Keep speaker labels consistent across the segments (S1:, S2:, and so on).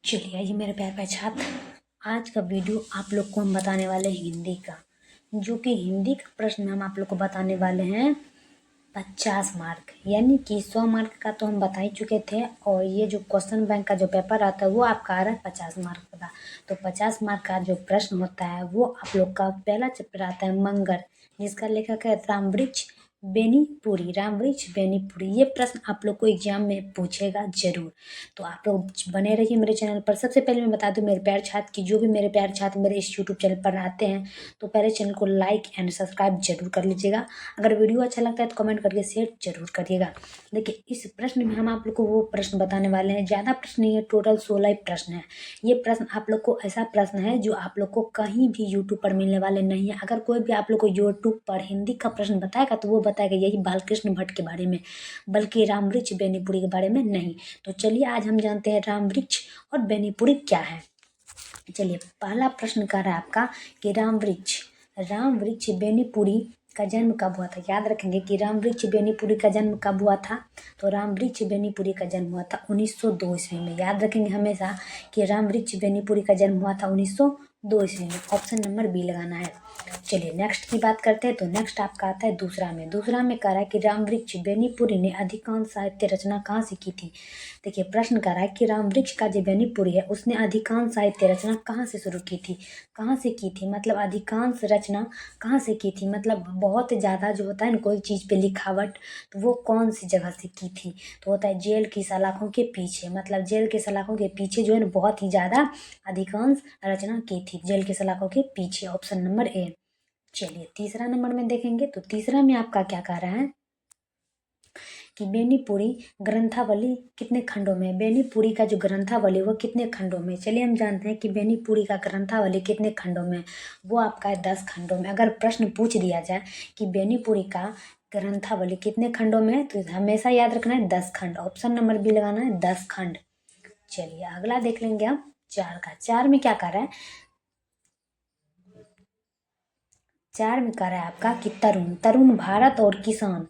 S1: चलिए आइए मेरे प्यारे छात्र, आज का वीडियो आप लोग को हम बताने वाले हैं हिंदी का, जो कि हिंदी का प्रश्न हम आप लोग को बताने वाले हैं 50 मार्क, यानी कि 100 मार्क का तो हम बता ही चुके थे। और ये जो क्वेश्चन बैंक का जो पेपर आता है वो आपका आ रहा है 50 मार्क का। तो 50 मार्क का जो प्रश्न होता है वो आप लोग का पहला चैप्टर आता है मंगल, जिसका लेखक है रामवृक्ष बेनीपुरी। रामवृक्ष बेनीपुरी ये प्रश्न आप लोग को एग्जाम में पूछेगा जरूर। तो आप लोग बने रहिए मेरे चैनल पर। सबसे पहले मैं बता दूं मेरे प्यारे छात्र की जो भी मेरे प्यारे छात्र मेरे इस यूट्यूब चैनल पर आते हैं तो पहले चैनल को लाइक एंड सब्सक्राइब जरूर कर लीजिएगा। अगर वीडियो अच्छा लगता है तो कमेंट करके शेयर जरूर करिएगा। देखिए इस प्रश्न में हम आप लोग को वो प्रश्न बताने वाले हैं, ज़्यादा प्रश्न नहीं है, टोटल 16 ही प्रश्न है। ये प्रश्न आप लोग को ऐसा प्रश्न है जो आप लोग को कहीं भी यूट्यूब पर मिलने वाले नहीं है। अगर कोई भी आप लोग को यूट्यूब पर हिंदी का प्रश्न बताएगा तो वो बताएगा यही बालकृष्ण भट्ट के बारे में, बल्कि रामवृक्ष बेनीपुरी के बारे में नहीं। तो चलिए आज हम जानते हैं रामवृक्ष और बेनीपुरी क्या है। चलिए पहला प्रश्न कर रहा है आपका कि रामवृक्ष बेनीपुरी का जन्म कब हुआ था। याद रखेंगे कि रामवृक्ष बेनीपुरी का जन्म कब हुआ था। तो रामवृक्ष बेनीपुरी का जन्म हुआ था 1902 ईस्वी में। याद रखेंगे हमेशा कि रामवृक्ष बेनीपुरी का जन्म हुआ था 1902 ईस्वी में। ऑप्शन नंबर बी लगाना है। चलिए नेक्स्ट की बात करते हैं। तो नेक्स्ट आपका आता है दूसरा में कह रहा है कि रामवृक्ष बेनीपुरी ने अधिकांश साहित्य रचना कहाँ से की थी। देखिए प्रश्न कर रहा है कि रामवृक्ष का जो बेनीपुरी है उसने अधिकांश साहित्य रचना कहाँ से शुरू की थी। कहाँ से की थी मतलब अधिकांश रचना कहाँ से की थी, मतलब बहुत ज़्यादा जो होता है ना कोई चीज़ पे लिखावट, तो वो कौन सी जगह से की थी। तो होता है जेल की सलाखों के पीछे, मतलब जेल के सलाखों के पीछे जो है ना बहुत ही ज़्यादा अधिकांश रचना की थी जेल के सलाखों के पीछे। Option number A. चलिए तीसरा नंबर में देखेंगे तो तीसरा में आपका क्या कह रहा है कि बेनीपुरी ग्रंथावली कितने खंडों में है। बेनीपुरी का जो ग्रंथावली वो कितने खंडों में। चलिए हम जानते हैं कि बेनीपुरी का ग्रंथावली कितने खंडों में, वो आपका है 10 खंडों में। अगर प्रश्न पूछ दिया जाए कि बेनीपुरी का ग्रंथावली कितने खंडों में है तो हमेशा याद रखना है 10 खंड। ऑप्शन नंबर बी लगाना है 10 खंड। चलिए अगला देख लेंगे हम चार में क्या कर रहा है। चार में कह रहा है आपका कि तरुण भारत और किसान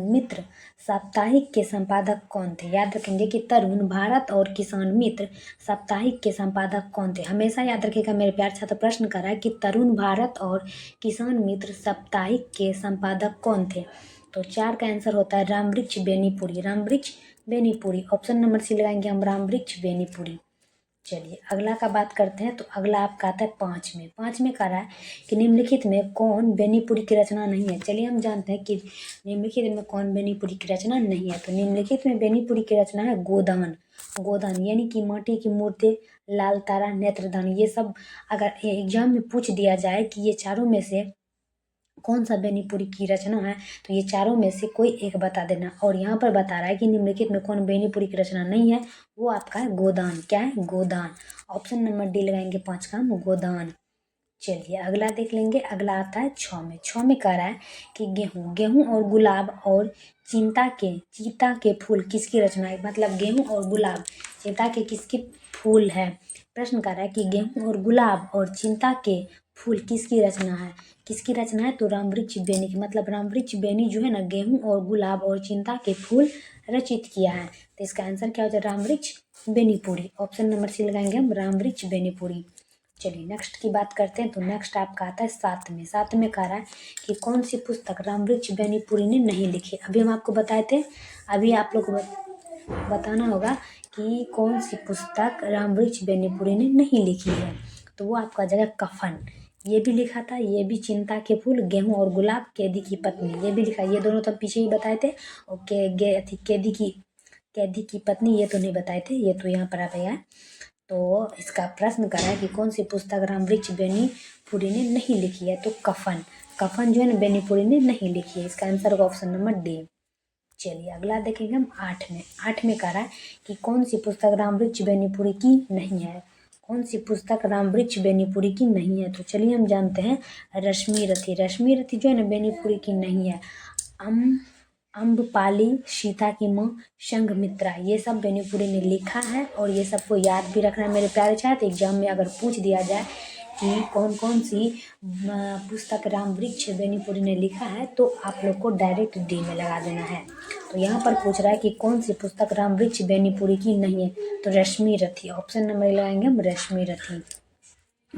S1: मित्र साप्ताहिक के संपादक कौन थे। याद रखेंगे कि तरुण भारत और किसान मित्र साप्ताहिक के संपादक कौन थे। हमेशा याद रखिएगा मेरे प्यार छात्र, प्रश्न कर रहा है कि तरुण भारत और किसान मित्र साप्ताहिक के संपादक कौन थे। तो 4 का आंसर होता है Ramvriksh Benipuri. Option number C लगाएंगे हम, रामवृक्ष बेनीपुरी। चलिए अगला का बात करते हैं। तो अगला आपका आता है 5 में कह रहा है कि निम्नलिखित में कौन बेनीपुरी की रचना नहीं है। चलिए हम जानते हैं कि निम्नलिखित में कौन बेनीपुरी की रचना नहीं है। तो निम्नलिखित में बेनीपुरी की रचना है गोदान, यानी कि माटी की मूर्ति, लाल तारा, नेत्रदान। ये सब अगर एग्जाम में पूछ दिया जाए कि ये चारों में से कौन सा बेनीपुरी की रचना है तो ये चारों में से कोई एक बता देना। और यहाँ पर बता रहा है कि निम्नलिखित में कौन बेनीपुरी की रचना नहीं है, वो आपका है गोदान। क्या है? गोदान। ऑप्शन नंबर डी लगाएंगे 5 का हम, गोदान। चलिए अगला देख लेंगे। अगला आता है 6 में कह रहा है कि गेहूं और गुलाब और चीता के फूल किसकी रचना है। मतलब गेहूं और गुलाब चीता के किसके फूल है। प्रश्न कर रहा है कि गेहूं और गुलाब और चिंता के फूल किसकी रचना है। तो रामवृक्ष बेनी की, मतलब रामवृक्ष बेनी जो है ना गेहूं और गुलाब और चिंता के फूल रचित किया है। तो इसका आंसर क्या हो जाए, Ramvriksh Benipuri. Option number C लगाएंगे हम, रामवृक्ष बेनीपुरी। चलिए नेक्स्ट की बात करते हैं। तो नेक्स्ट आपका आता है 7 में कह रहा है कि कौन सी पुस्तक रामवृक्ष बेनीपुरी ने नहीं लिखी। अभी हम आपको बताए थे, अभी आप लोग को बताना होगा कि कौन सी पुस्तक रामवृक्ष बेनीपुरी ने नहीं लिखी है। तो वो आपका जगह कफन, ये भी लिखा था, ये भी चिंता के फूल, गेहूं और गुलाब, कैदी की पत्नी, ये भी लिखा। ये दोनों तो पीछे ही बताए थे। और कैदी की पत्नी ये तो नहीं बताए थे, ये तो यहाँ पर आ गया है। तो इसका प्रश्न कर रहा है कि कौन सी पुस्तक रामवृक्ष बेनीपुरी ने नहीं लिखी है। तो कफन जो है ना बेनीपुरी ने नहीं लिखी है। इसका आंसर होगा ऑप्शन नंबर डी। चलिए अगला देखेंगे हम 8 में कह रहा है कि कौन सी पुस्तक रामवृक्ष बेनीपुरी की नहीं है। कौन सी पुस्तक रामवृक्ष बेनीपुरी की नहीं है। तो चलिए हम जानते हैं रश्मि रथी जो है ना बेनीपुरी की नहीं है। अम्बपाली, सीता की माँ, संघमित्रा, ये सब बेनीपुरी ने लिखा है। और ये सबको याद भी रखना है मेरे प्यारे छात्र। एग्जाम में अगर पूछ दिया जाए कि कौन कौन सी पुस्तक रामवृक्ष बेनीपुरी ने लिखा है, तो आप लोग को डायरेक्ट डी में लगा देना है। तो यहाँ पर पूछ रहा है कि कौन सी पुस्तक रामवृक्ष बेनीपुरी की नहीं है, तो रश्मि रथी, ऑप्शन नंबर लगाएंगे हम रश्मि रथी।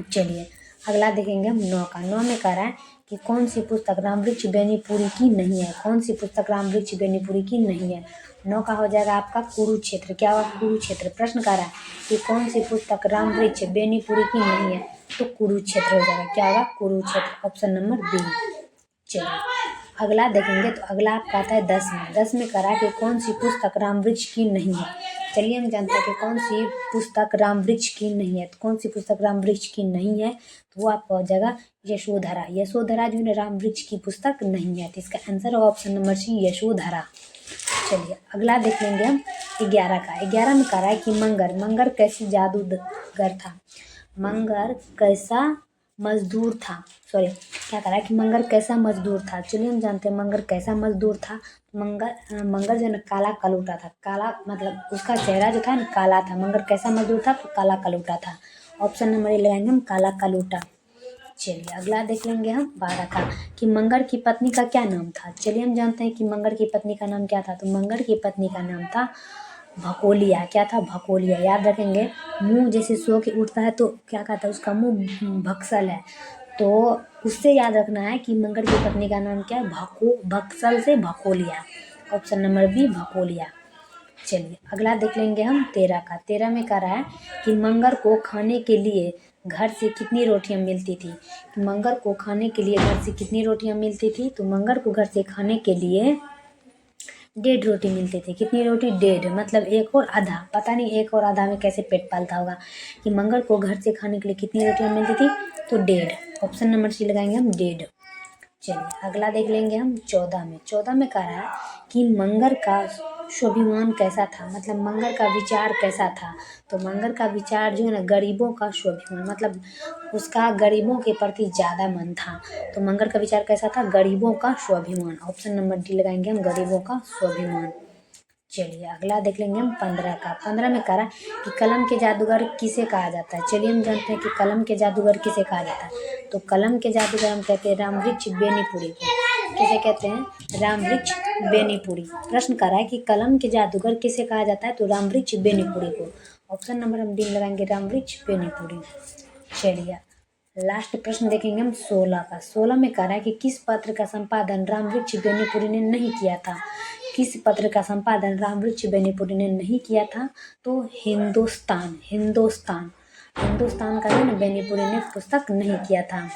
S1: चलिए अगला देखेंगे हम 9 का। 9 में कह रहा है कि कौन सी पुस्तक रामवृक्ष बेनीपुरी की नहीं है, कौन सी पुस्तक रामवृक्ष बेनीपुरी की नहीं है। 9 का हो जाएगा आपका कुरुक्षेत्र। क्या होगा? कुरुक्षेत्र। प्रश्न कह रहा है कि कौन सी पुस्तक रामवृक्ष बेनीपुरी की नहीं है, तो कुरुक्षेत्र हो जाएगा। क्या होगा? Kurukshetra, option number B. चलिए अगला देखेंगे, तो अगला आपका आता है 10 में। 10 में कह रहा है कि कौन सी पुस्तक रामवृक्ष की नहीं है। चलिए हम जानते हैं कि कौन सी पुस्तक रामवृक्ष की नहीं है। तो कौन सी पुस्तक रामवृक्ष की नहीं है, तो वो आपका हो जाएगा यशोधरा। यशोधरा जो है रामवृक्ष की पुस्तक नहीं है, तो इसका आंसर होगा ऑप्शन नंबर सी, यशोधरा। चलिए अगला देख लेंगे हम 11 का। 11 में कह रहा है कि मंगर कैसी जादूगर था। मंगर कैसा मजदूर था, सॉरी क्या कह रहा है कि मंगर कैसा मजदूर था। चलिए हम जानते हैं मंगर कैसा मजदूर था। मंगर जो है ना काला कलूटा था। काला मतलब उसका चेहरा जो था ना काला था। मंगर कैसा मजदूर था, तो काला कलूटा था। ऑप्शन नंबर ए लगाएंगे हम, काला कलूटा। चलिए अगला देख लेंगे हम 12 का, कि मंगर की पत्नी का क्या नाम था। चलिए हम जानते हैं कि मंगर की पत्नी का नाम क्या था। तो मंगर की पत्नी का नाम था भकोलिया। क्या था? भकोलिया। याद रखेंगे, मुंह जैसे सो के उठता है तो क्या कहता है, उसका मुंह भक्सल है। तो उससे याद रखना है कि मंगर की पत्नी का नाम क्या है, भक्सल से भकोलिया। ऑप्शन नंबर बी, भकोलिया। चलिए अगला देख लेंगे हम 13 का। 13 में कह रहा है कि मंगर को खाने के लिए घर से कितनी रोटियां मिलती थी। मंगर को खाने के लिए घर से कितनी रोटियां मिलती थी, तो मंगर को घर से खाने के लिए 1.5 रोटी मिलती थी। कितनी रोटी? 1.5, मतलब 1 और आधा। पता नहीं 1 और आधा में कैसे पेट पालता होगा। कि मंगर को घर से खाने के लिए कितनी रोटियां मिलती थी, तो 1.5। ऑप्शन नंबर सी लगाएंगे हम, 1.5। चलिए अगला देख लेंगे हम 14 में। 14 में कह रहा है कि मंगर का स्वाभिमान कैसा था, मतलब मंगर का विचार कैसा था। तो मंगर का विचार जो है ना गरीबों का स्वाभिमान, मतलब उसका गरीबों के प्रति ज़्यादा मन था। तो मंगर का विचार कैसा था? गरीबों का स्वाभिमान। ऑप्शन नंबर डी लगाएंगे हम, गरीबों का स्वाभिमान। चलिए अगला देख लेंगे हम 15 का। 15 में कह रहा है कि कलम के जादूगर किसे कहा जाता है। चलिए हम जानते हैं कि कलम के जादूगर किसे कहा जाता है। तो कलम के जादूगर हम कहते हैं रामवृक्ष बेनीपुरी को। किसे कहते हैं? रामवृक्ष बेनीपुरी। प्रश्न कर रहा है कि कलम के जादूगर किसे कहा जाता है, तो रामवृक्ष बेनीपुरी को। ऑप्शन नंबर हम डी लगाएंगे, रामवृक्ष बेनीपुरी। चलिए लास्ट प्रश्न देखेंगे हम 16 का। 16 में कह रहा है कि किस पत्र का संपादन रामवृक्ष बेनीपुरी ने नहीं किया था। किस पत्र का संपादन रामवृक्ष बेनीपुरी ने नहीं किया था, तो हिंदुस्तान का जो ना बेनीपुरी ने पुस्तक नहीं किया था।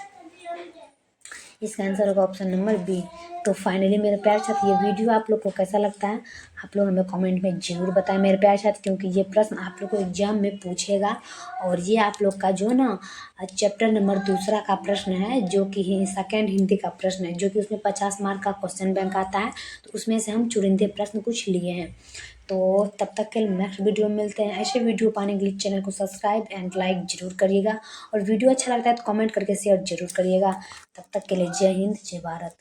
S1: इसका आंसर होगा ऑप्शन नंबर बी। तो फाइनली मेरे प्यारे छात्र, ये वीडियो आप लोग को कैसा लगता है, आप लोग हमें कमेंट में ज़रूर बताएं मेरे प्यारे छात्र, क्योंकि ये प्रश्न आप लोग को एग्जाम में पूछेगा। और ये आप लोग का जो ना चैप्टर नंबर 2 का प्रश्न है, जो कि सेकेंड हिंदी का प्रश्न है, जो कि उसमें 50 मार्क का क्वेश्चन बैंक आता है। तो उसमें से हम चुनिंदे प्रश्न कुछ लिए हैं। तो तब तक के लिए नेक्स्ट वीडियो में मिलते हैं। ऐसे वीडियो पाने के लिए चैनल को सब्सक्राइब एंड लाइक जरूर करिएगा, और वीडियो अच्छा लगता है तो कमेंट करके शेयर जरूर करिएगा। तब तक के लिए जय हिंद, जय भारत।